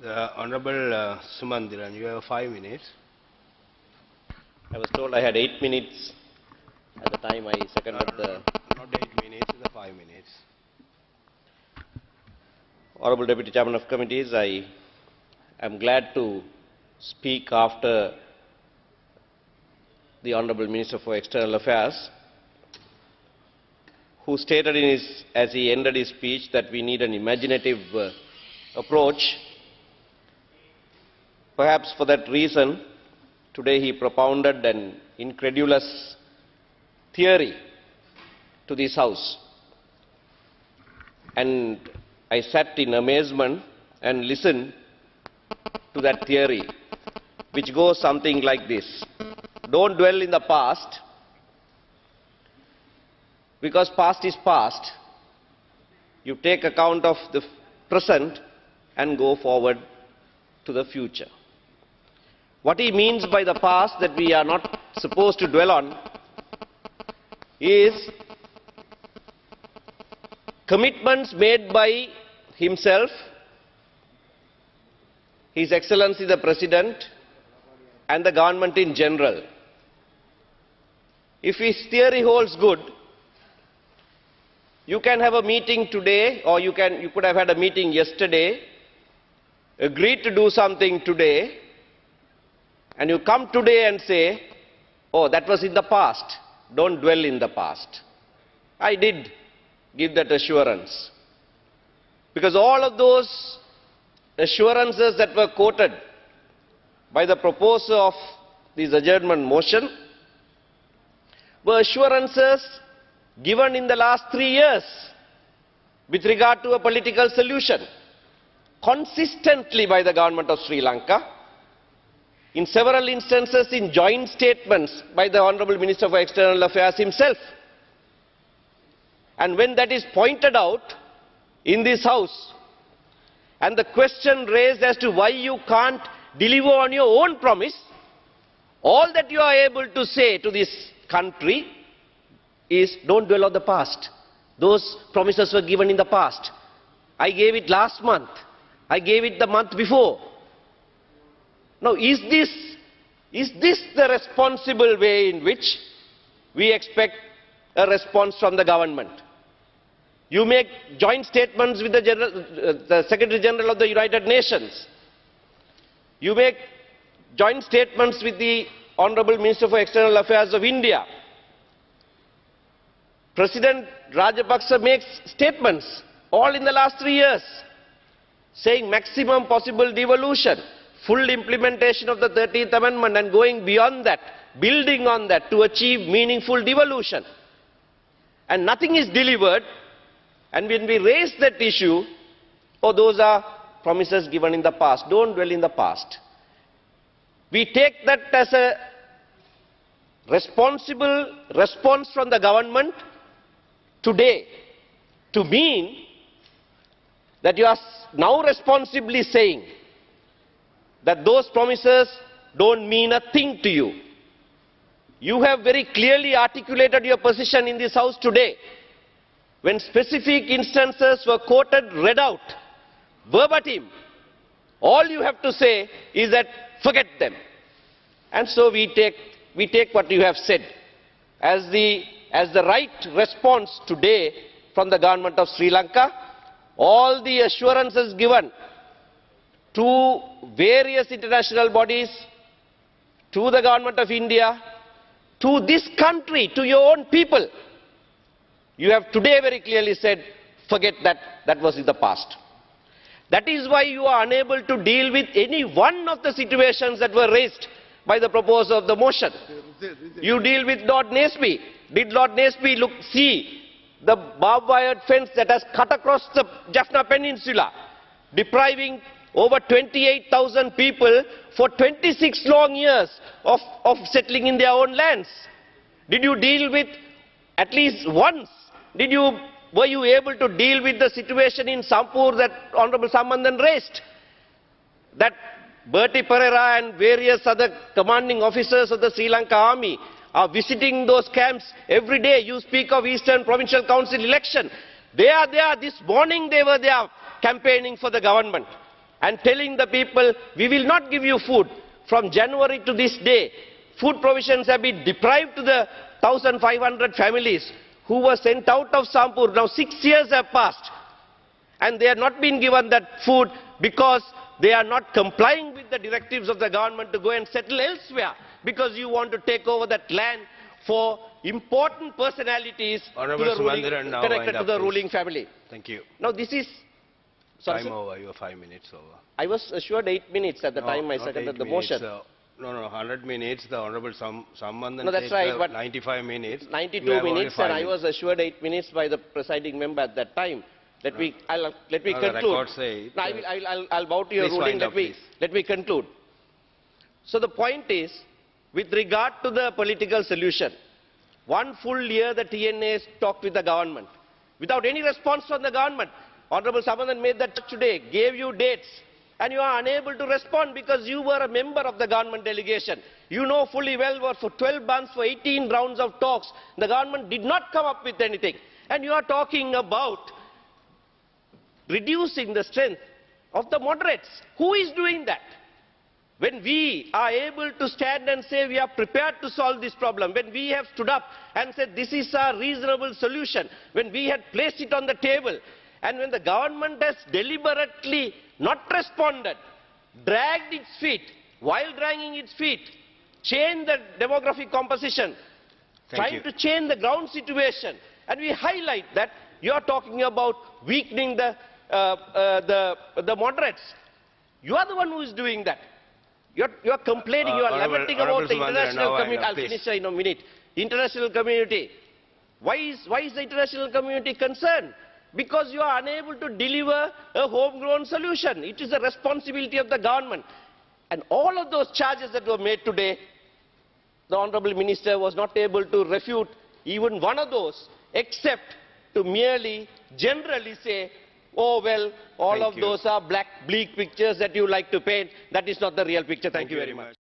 Honorable Sumanthiran, you have 5 minutes. I was told I had 8 minutes at the time I seconded the... Not 8 minutes, it's 5 minutes. Honorable Deputy Chairman of Committees, I am glad to speak after the Honorable Minister for External Affairs, who stated as he ended his speech that we need an imaginative approach. Perhaps for that reason, today he propounded an incredulous theory to this House. And I sat in amazement and listened to that theory, which goes something like this. Don't dwell in the past, because past is past. You take account of the present and go forward to the future. What he means by the past that we are not supposed to dwell on is commitments made by himself, His Excellency the President, and the government in general. If his theory holds good, you can have a meeting today, or you could have had a meeting yesterday, agreed to do something today, and you come today and say, oh, that was in the past. Don't dwell in the past. I did give that assurance. Because all of those assurances that were quoted by the proposer of this adjournment motion were assurances given in the last 3 years with regard to a political solution, consistently by the government of Sri Lanka, in several instances in joint statements by the Honorable Minister for External Affairs himself. And when that is pointed out in this House, and the question raised as to why you can't deliver on your own promise, all that you are able to say to this country is, don't dwell on the past. Those promises were given in the past. I gave it last month. I gave it the month before. Now, is this the responsible way in which we expect a response from the government? You make joint statements with the Secretary General of the United Nations. You make joint statements with the Honorable Minister for External Affairs of India. President Rajapaksa makes statements, all in the last 3 years, saying maximum possible devolution, full implementation of the 13th Amendment, and going beyond that, building on that to achieve meaningful devolution. And nothing is delivered, and when we raise that issue, oh, those are promises given in the past. Don't dwell in the past. We take that as a responsible response from the government today to mean that you are now responsibly saying that those promises don't mean a thing to you. You have very clearly articulated your position in this House today. When specific instances were quoted, read out, verbatim, all you have to say is that forget them. And so we take what you have said as the right response today from the government of Sri Lanka. All the assurances given to various international bodies, to the government of India, to this country, to your own people, you have today very clearly said, forget that, that was in the past. That is why you are unable to deal with any one of the situations that were raised by the proposer of the motion. You deal with Lord Naseby. Did Lord Naseby see the barbed wire fence that has cut across the Jaffna Peninsula, depriving over 28,000 people for 26 long years of settling in their own lands? Did you deal with, at least once, were you able to deal with the situation in Sampur that Honorable Sambandhan raised? That Bertie Pereira and various other commanding officers of the Sri Lanka Army are visiting those camps every day. You speak of Eastern Provincial Council election. They are there. This morning they were there campaigning for the government. and telling the people, we will not give you food. From January to this day, food provisions have been deprived to the 1,500 families who were sent out of Sampur. Now 6 years have passed and they have not been given that food because they are not complying with the directives of the government to go and settle elsewhere, because you want to take over that land for important personalities Honorable Sumanthiran, now wind connected to up, the please. ruling family. Thank you. Now this is... Sorry, Time sir? over. You are 5 minutes over. I was assured 8 minutes at the No, time I not seconded 8 the minutes, motion. no, 100 minutes. The Honorable Sumanthiran No, that's said right, but 95 minutes. 92 You have only minutes, 5 and I was minutes. assured 8 minutes by the presiding member at that time. Let me No, the conclude. records say it. No, I'll bow to your Please ruling. wind up, please. Let me conclude. So the point is, with regard to the political solution, 1 full year the TNA talked with the government without any response from the government. Honorable Sumanthiran made that today, gave you dates, and you are unable to respond because you were a member of the government delegation. You know fully well, for 12 months, for 18 rounds of talks, the government did not come up with anything. And you are talking about reducing the strength of the moderates. Who is doing that? When we are able to stand and say we are prepared to solve this problem, when we have stood up and said this is a reasonable solution, when we had placed it on the table, and when the government has deliberately not responded, dragged its feet, while dragging its feet, changed the demographic composition, trying to change the ground situation, and we highlight that you are talking about weakening the moderates. You are the one who is doing that. You are complaining, you are lamenting about the international community. I'll finish in a minute. International community. Why is the international community concerned? Because you are unable to deliver a homegrown solution. It is the responsibility of the government. And all of those charges that were made today, the Honorable Minister was not able to refute even one of those, except to merely generally say, oh well, all of those are bleak pictures that you like to paint. That is not the real picture. Thank you very much.